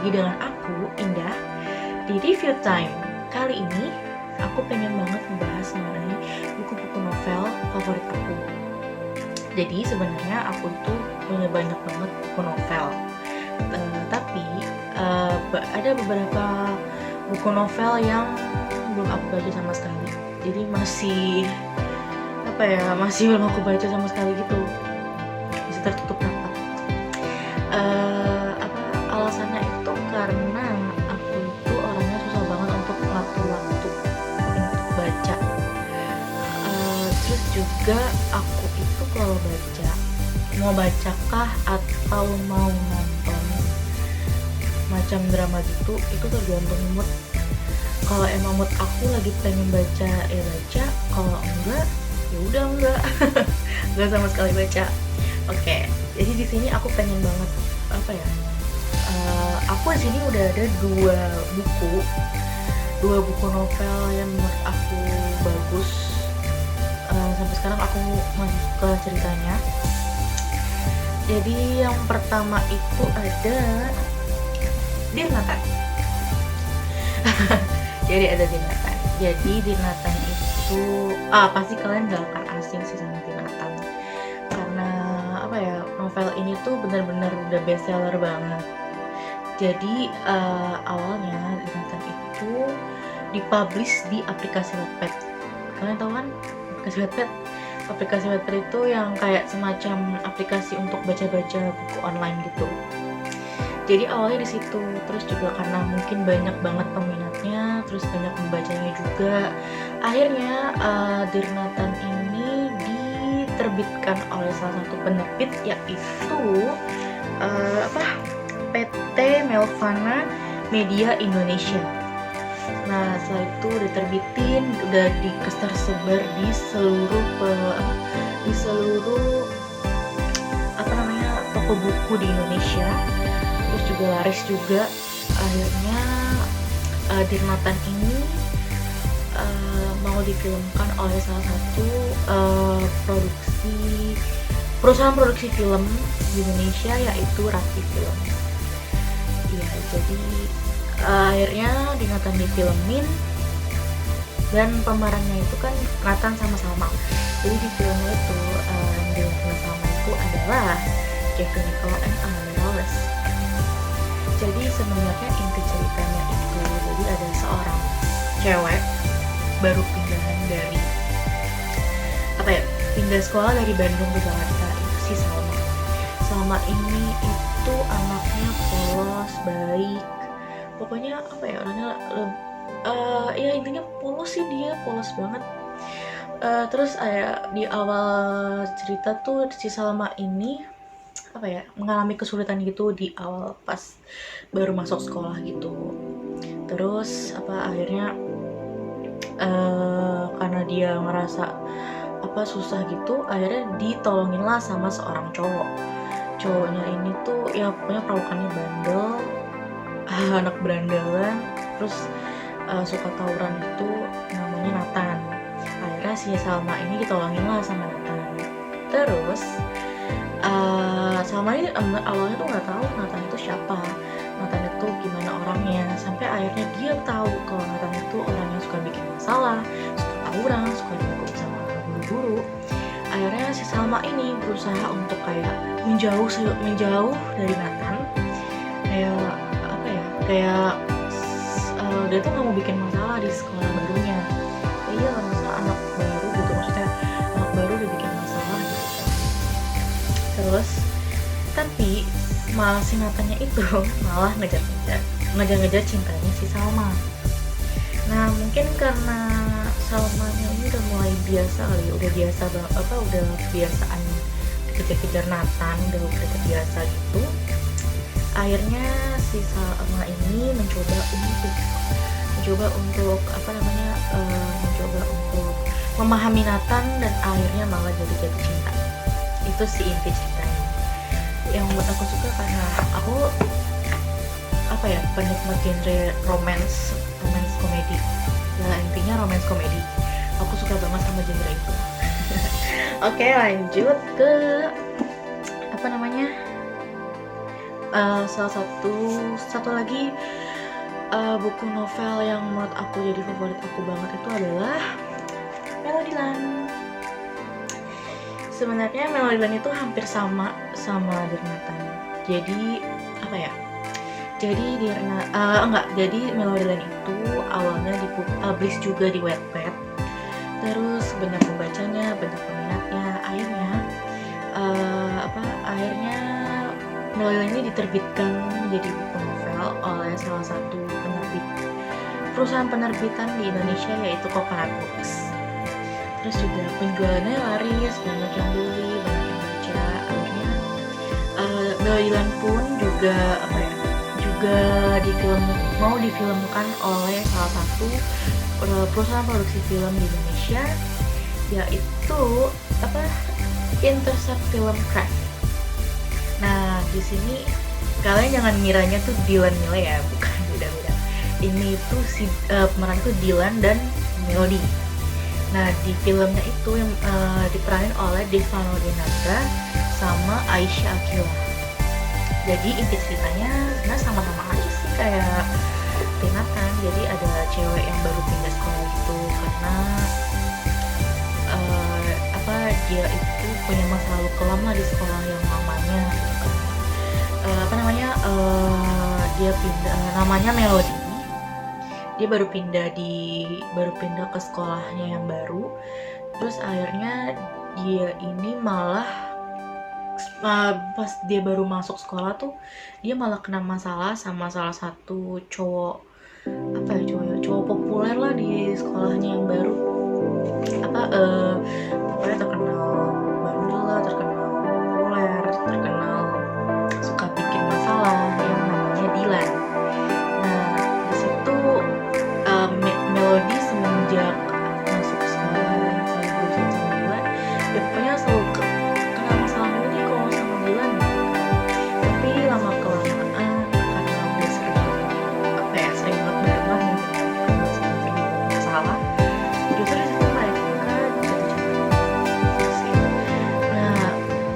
lagi dengan aku, Indah, di Review Time. Kali ini, aku pengen banget membahas mengenai buku-buku novel favorit aku. Jadi sebenarnya aku itu punya banyak banget buku novel. Ada beberapa buku novel yang belum aku baca sama sekali. Jadi masih belum aku baca sama sekali gitu. Masih tertutup rapat. Alasannya itu karena aku itu orangnya susah banget untuk ngatur waktu untuk baca. Terus juga aku itu kalau baca, mau bacakah atau mau nonton macam drama gitu, itu tergantung mood. Kalau emang mood aku lagi pengen baca, ya baca. Kalau enggak, ya udah enggak. Enggak sama sekali baca. Oke, jadi di sini aku pengen banget aku di sini udah ada dua buku novel yang menurut aku bagus. Sampai sekarang aku masih suka ceritanya. Jadi yang pertama itu ada Dear Nathan. Jadi ada Dear Nathan. Jadi Dear Nathan itu pasti kalian gak akan asing sih sama Dear Nathan. Karena novel ini tuh benar-benar udah bestseller banget. Jadi awalnya Dear Nathan itu dipublish di aplikasi Wattpad. Kalian tahu kan aplikasi Wattpad? Aplikasi Wattpad itu yang kayak semacam aplikasi untuk baca-baca buku online gitu. Jadi awalnya di situ, terus juga karena mungkin banyak banget peminatnya, terus banyak membacanya juga. Akhirnya Dear Nathan ini diterbitkan oleh salah satu penerbit, yaitu PT Melvana Media Indonesia. Nah, setelah itu udah terbitin, udah tersebar di seluruh toko buku di Indonesia. Terus juga laris juga. Akhirnya Dear Nathan ini mau difilmkan oleh salah satu perusahaan produksi film di Indonesia, yaitu Rafi Film. Ya, jadi akhirnya Dear Nathan difilmin, dan pemerannya itu kan Nathan sama Salma. Jadi di filmnya itu yang dengan Salma itu adalah Jeffrey Nicole and Amanda Wallace. Jadi sebenarnya inti ceritanya itu, jadi ada seorang cewek baru pindah sekolah dari Bandung ke Jakarta, itu si Salma. Salma ini itu anaknya polos, baik, pokoknya orangnya ya intinya polos sih, dia polos banget. Terus di awal cerita tuh si Salma ini mengalami kesulitan gitu di awal pas baru masuk sekolah gitu. Terus akhirnya karena dia ngerasa susah gitu, akhirnya ditolongin lah sama seorang cowoknya ini tuh ya pokoknya perawakannya bandel, anak berandalan, terus suka tawuran itu, namanya Nathan. Akhirnya si Salma ini ditolongin lah sama Nathan. Terus Salma ini awalnya tuh nggak tahu Nathan itu siapa, Nathan itu gimana orangnya, sampai akhirnya dia tahu kalau Nathan itu orangnya suka bikin masalah, suka tawuran, suka dihukum sama guru. Akhirnya si Salma ini berusaha untuk menjauh dari Nathan. Dia tuh nggak mau bikin masalah di sekolah barunya. Iya, masa anak baru gitu, maksudnya anak baru udah bikin masalah gitu. Terus tapi malah si Nathannya itu malah ngejar cintanya si Salma. Nah, mungkin karena Salmanya ini udah mulai biasa kali, udah kebiasaan dikejar-kejar Nathan, udah terbiasa gitu. Akhirnya si Salma ini mencoba untuk memahami Nathan, dan akhirnya malah jadi jatuh cinta. Itu sih inti ceritanya. Yang buat aku suka karena aku penikmat genre romance komedi. Ya intinya romance komedi. Aku suka banget sama genre itu. Oke, lanjut ke salah satu lagi buku novel yang menurut aku jadi favorit aku banget itu adalah Melodyland. Sebenarnya Melodyland itu hampir sama Dear Nathan. Jadi apa ya? Jadi Melodyland itu awalnya dipublish juga di Wattpad. Terus banyak pembacanya, banyak peminatnya. Akhirnya Melodyland ini diterbitkan menjadi buku novel oleh salah satu perusahaan penerbitan di Indonesia, yaitu Coconut Books. Terus juga penjualannya laris, banyak yang beli, banyak yang baca. Akhirnya Melodyland pun juga mau difilmkan oleh salah satu perusahaan produksi film di Indonesia, yaitu Intercept Film Craft. Nah, di sini kalian jangan ngiranya tuh Dylan Mile ya, bukan, beda-beda. Ini tuh pemeran tuh Dylan dan Melody. Nah, di filmnya itu yang diperanin oleh Deva Nordinata sama Aisyah Akila. Jadi inti ceritanya sebenarnya sama-sama aja sih kayak Nathan. Jadi ada cewek yang baru pindah sekolah gitu karena dia itu punya masa lalu kelam lah di sekolah yang lamanya. Dia pindah, namanya Melody. Dia baru pindah ke sekolahnya yang baru. Terus akhirnya dia ini malah pas dia baru masuk sekolah tuh dia malah kena masalah sama salah satu cowok populer lah di sekolahnya yang baru. Pokoknya terkenal bandel lah, terkenal populer, terkenal suka bikin masalah, yang namanya Dylan. Nah, di situ Melody semenjak masuk sekolah selalu berusaha sama Dylan, ya pokoknya selalu kena masalah mulu nih kalau sama Dylan gitu kan. Tapi lama kelamaan karena udah sering banget bareng gitu, sering masalah, justru di situ mereka jatuh cinta sih. Nah,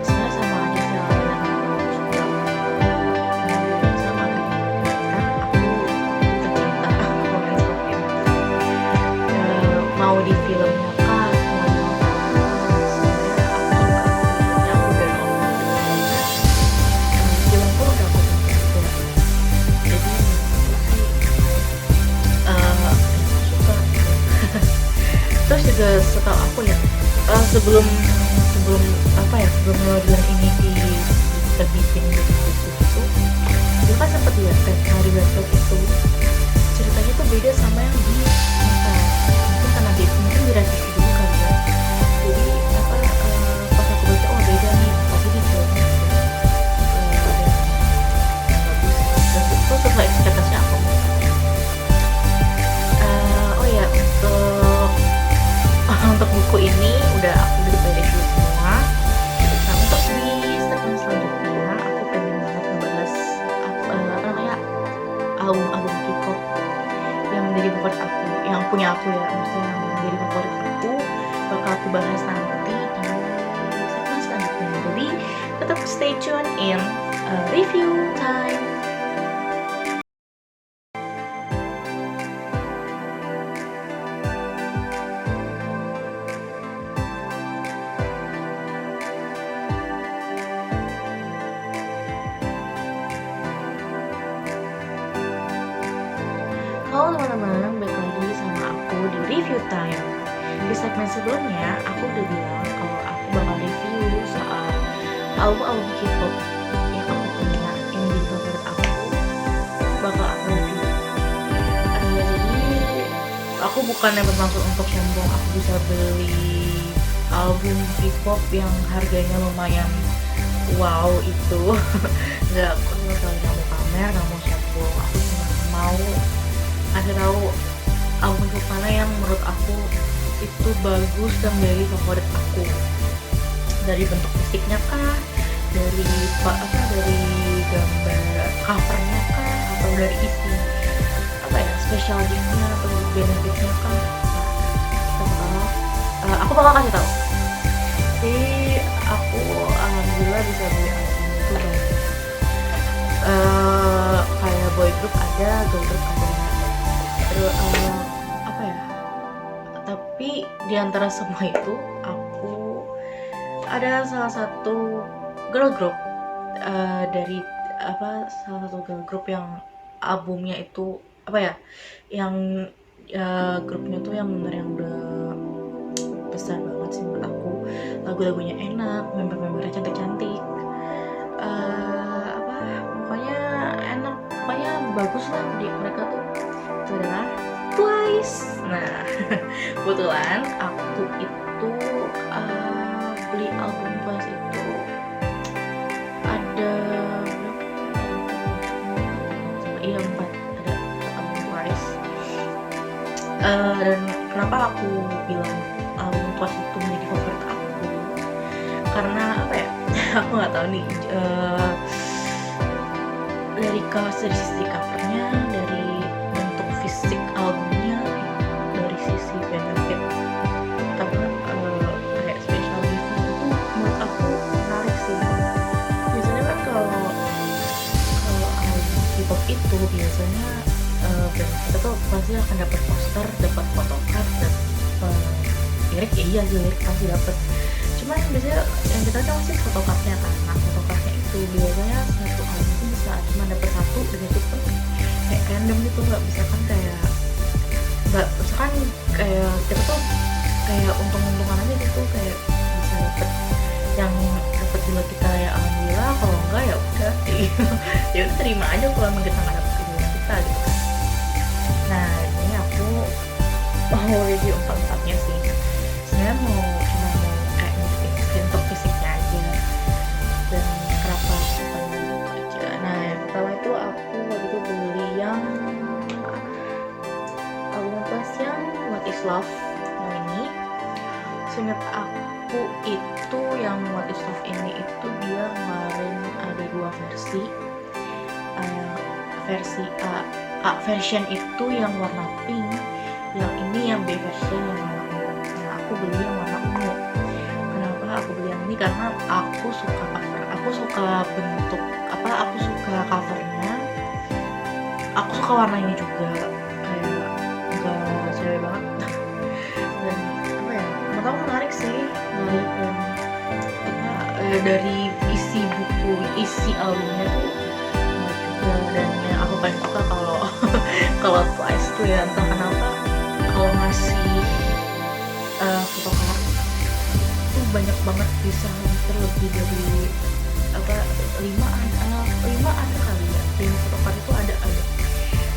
sebenarnya sama aja sih halnya dengan aku suka sama kan aku tercinta komen seperti itu. Mau di filmnya kah, mau di novelnya, sebenarnya aku suka filmnya, aku udah nonton film pun udah aku tonton juga. Jadi suka gitu. Terus juga setahu aku ya, sebelum Melodyland ini diterbitin gitu itu kan sempet lihat di website itu ceritanya tuh beda sama yang di novel. Mungkin karena mungkin direvisi dulu kali ya. Jadi pas aku baca beda nih, tapi di filmnya bagus dan itu sesuai ekspektasi aku. Untuk buku ini aku udah review semua. Nah, untuk di segmen selanjutnya aku pengen banget ngebahas album K-pop yang menjadi favorit aku, yang punya aku ya, maksudnya yang menjadi favorit aku, bakal aku bahas nanti di segmen selanjutnya. Jadi tetap stay tune in review time. Halo teman-teman, balik lagi sama aku di review time. Di segmen sebelumnya aku udah bilang kalau aku bakal review soal album K-pop yang aku punya, yang jadi favorit aku bakal aku review. Jadi aku bukannya bermaksud untuk sombong aku bisa beli album K-pop yang harganya lumayan wow itu. Nggak, aku nggak mau pamer, nggak mau sombong. Aku cuma mau kasih tahu album mana yang menurut aku itu bagus dan menjadi favorit aku, dari bentuk musiknya kah, dari gambar covernya kah, atau dari isi special gift-nya atau benefitnya kah. Aku bakal kasih tahu. Jadi aku alhamdulillah bisa beli album itu banyak. di antara semua itu aku ada salah satu girl group dari salah satu girl group yang albumnya itu yang grupnya tuh yang bener yang udah besar banget sih menurut aku, lagu-lagunya enak, member-membernya cantik-cantik, pokoknya enak, pokoknya bagus lah di mereka tuh. Itu adalah Twice. Nah kebetulan aku itu beli album Twice itu ada iya 4 ada album Twice. Dan kenapa aku bilang album Twice itu menjadi favorit aku, karena aku nggak tahu nih, dari sisi covernya, dari bentuk fisik albumnya, dari sisi benefit, kayak special gift itu menurut aku menarik sih. Biasanya kan kalau album K-pop itu biasanya kita tuh pasti akan dapat poster, dapat photocard, dapat lirik, iya sih lirik pasti dapat. Cuman biasanya yang kita tahu sih photocardnya kan. Nah photocardnya itu biasanya satu album itu bisa cuma dapat satu, dan itu pun kayak random gitu, nggak misalkan kayak kita tuh kayak untung-untungan aja gitu, kayak bisa dapet yang dapet juga kita ya alhamdulillah, kalau enggak ya udah ya udah terima aja kalau emang kita nggak dapet juga kita gitu kan. Nah ini aku mau review 4-4-nya sih. Sebenarnya cuma mau kayak nunjukin untuk fisiknya aja dan kenapa aku suka gitu aja. Nah yang pertama itu aku waktu itu beli yang album Twice yang What Is Love yang ini. Seingat aku itu yang What Is Love ini itu dia kemarin ada 2 versi. Versi version itu yang warna pink, yang ini yang B version yang warna ungu. Nah aku beli yang warna ungu. Kenapa aku beli yang ini? Karena aku suka cover, aku suka bentuk aku suka covernya, aku suka warnanya juga, kayak enggak cewek banget dan menurut aku menarik sih, menarik. Dan dari isi buku, isi albumnya tuh dan yang aku paling suka kalau Twice tuh ya entah kenapa kalau ngasih photocard tuh banyak banget, bisa hampir lebih dari 5 ada kali ya, 5 photocard itu ada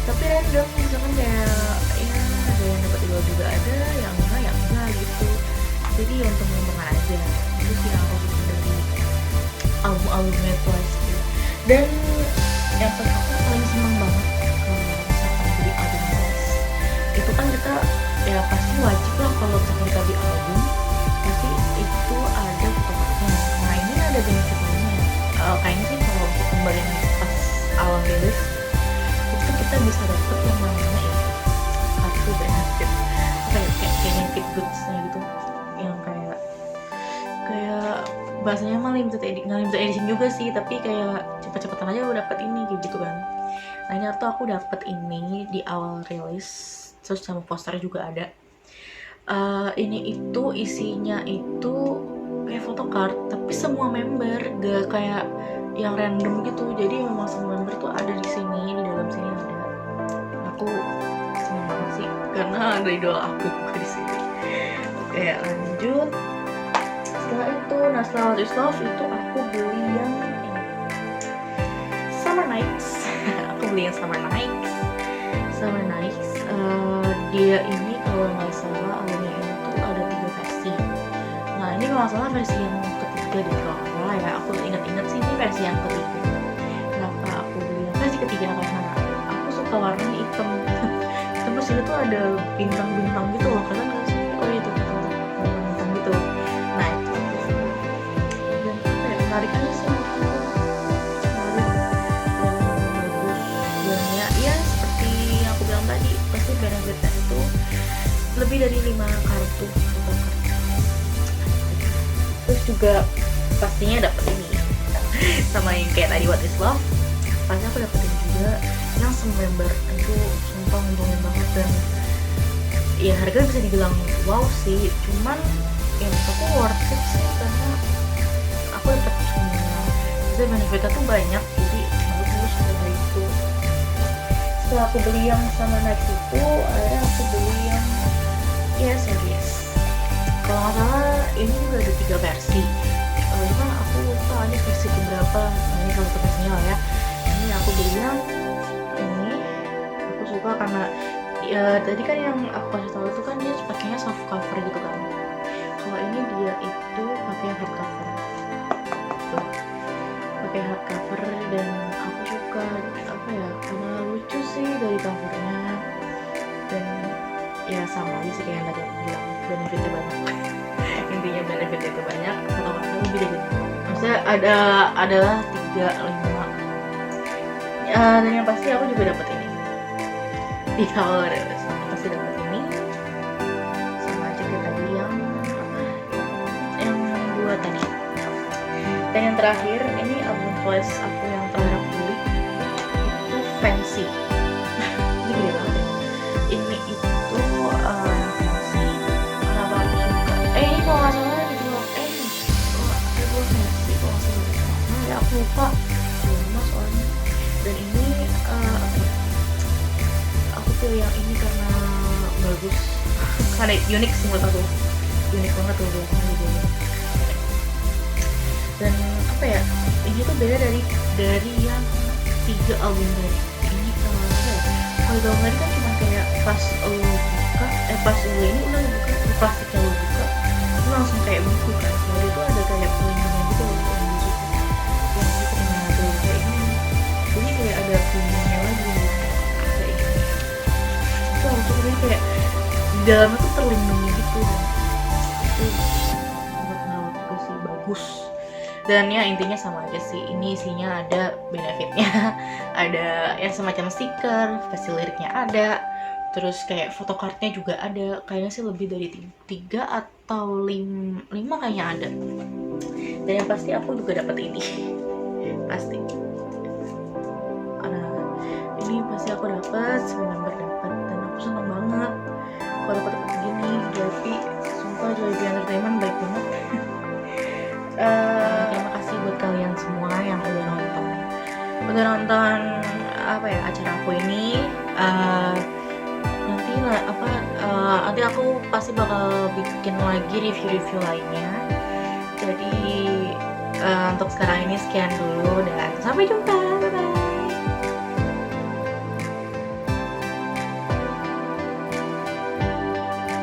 tapi random, misalkan kayak ya ada yang dapat 2 juga ada, yang enggak gitu, jadi ya untung-untungan aja. Itu sih yang aku suka dari album-albumnya Twice gitu. Dan yang aku paling seneng banget kalau misalkan beli album Twice itu kan kita ya pasti wajib lah, kalau misalkan kita beli album pasti itu ada photocardnya. Nah ini ada benefit lainnya, kayaknya sih kalau untuk kembali pas awal rilis itu kita bisa dapet yang namanya kartu benefit, kayak benefit goods-nya gitu, yang kayak bahasanya mah limited edition juga sih, tapi kayak cepet-cepetan aja udah dapet ini gitu kan. Nah ini tuh aku dapet ini di awal rilis, terus sama poster juga ada. Ini itu isinya itu kayak photocard, tapi semua member, gak kayak yang random gitu, jadi memang semua member tuh ada di sini, di dalam sini ada. Aku seneng banget sih karena ada idola aku juga di sini. Oke lanjut. Setelah itu, setelah What Is Love itu aku beli yang ini, Summer Nights. Aku beli yang Summer Nights. Dia ini kalau nggak salah albumnya ini tuh ada 3 versi. Nah ini kalau nggak salah versi yang ketiga deh kalau nggak salah ya. Aku ingat sih ini versi yang ketiga. Kenapa aku beli yang versi ketiga? Karena aku suka warnanya hitam. Terus itu tuh ada bintang-bintang gitu loh, kalian nggak sih? Oh itu bintang gitu. Nah itu dan menarik aja sih menurut aku, menarik dan bagus, dan ya seperti yang aku bilang tadi, pasti benefitnya itu lebih dari 5 kartu photocard. Terus juga pastinya dapet ini sama yang kayak tadi What Is Love, pasti aku dapetin juga yang semua member. Itu sumpah untungin banget, dan ya harga bisa dibilang wow sih, cuman ya menurut aku worth it sih karena aku dapat semua, bisa benefitnya tuh banyak, jadi bagus kayak itu. Setelah aku beli yang sama Next itu, akhirnya aku beli yang series. Kalau nggak salah ini juga ada 3 versi. Cuma aku lupa ini versi keberapa. Nah, ini salah satu versinya lah ya. Ini aku beli yang ini. Aku suka karena tadi kan yang aku kasih tahu itu kan dia pakainya soft cover gitu kan. Kalau ini dia itu pakai hardcover. Tuh, pakai hardcover dan aku suka apa ya, karena lucu sih dari covernya dan ya sama aja sih kayak yang tadi aku bilang, benefitnya banyak. Intinya benefitnya itu banyak, fotografernya lebih dari maksudnya adalah 3, 5 dan yang pasti aku juga dapat ini di color, pasti dapat ini sama aja kayak tadi yang yang 2 tadi. Dan yang terakhir ini album flash aku yang terakhir aku beli itu Fancy. Ini gede banget ya. Ini itu Fancy. Kenapa aku suka? Ini kalau nggak salah dijual ada 2 versi kalau nggak salah. Ya aku lupa. Lama soalnya. Dan ini aku pilih yang ini karena bagus. Karena unik sih menurut aku. Unik banget tuh belakangnya gitu. Dan apa ya, ini tuh beda dari yang 3 album tadi. Ini kalau album tadi kan cuma kayak pas lo buka, pas lo ini udah buka, plastiknya lo buka, itu langsung kayak buku kan. Kalau itu ada kayak pelindungnya gitu loh yang disitu, yang itu gimana tuh kayak ini. Jadi kayak ada pelindungnya lagi kayak ini. Itu langsung jadi kayak di dalamnya tuh terlindungi gitu dan itu buat ngelawat juga sih, bagus. Dan ya intinya sama aja sih, ini isinya ada benefitnya, ada ya semacam stiker, versi liriknya ada, terus kayak photocardnya juga ada, kayaknya sih lebih dari 3 atau 5 kayaknya ada. Dan yang pasti aku juga dapat ini, pasti. Ini pasti aku dapat, semua member dapat, dan aku senang banget kalau dapat begini. Jadi sumpah Jollibee Entertainment baik banget. Terima kasih buat kalian semua yang udah nonton apa ya acara aku ini. Nanti aku pasti bakal bikin lagi review lainnya. Jadi untuk sekarang ini sekian dulu dan sampai jumpa.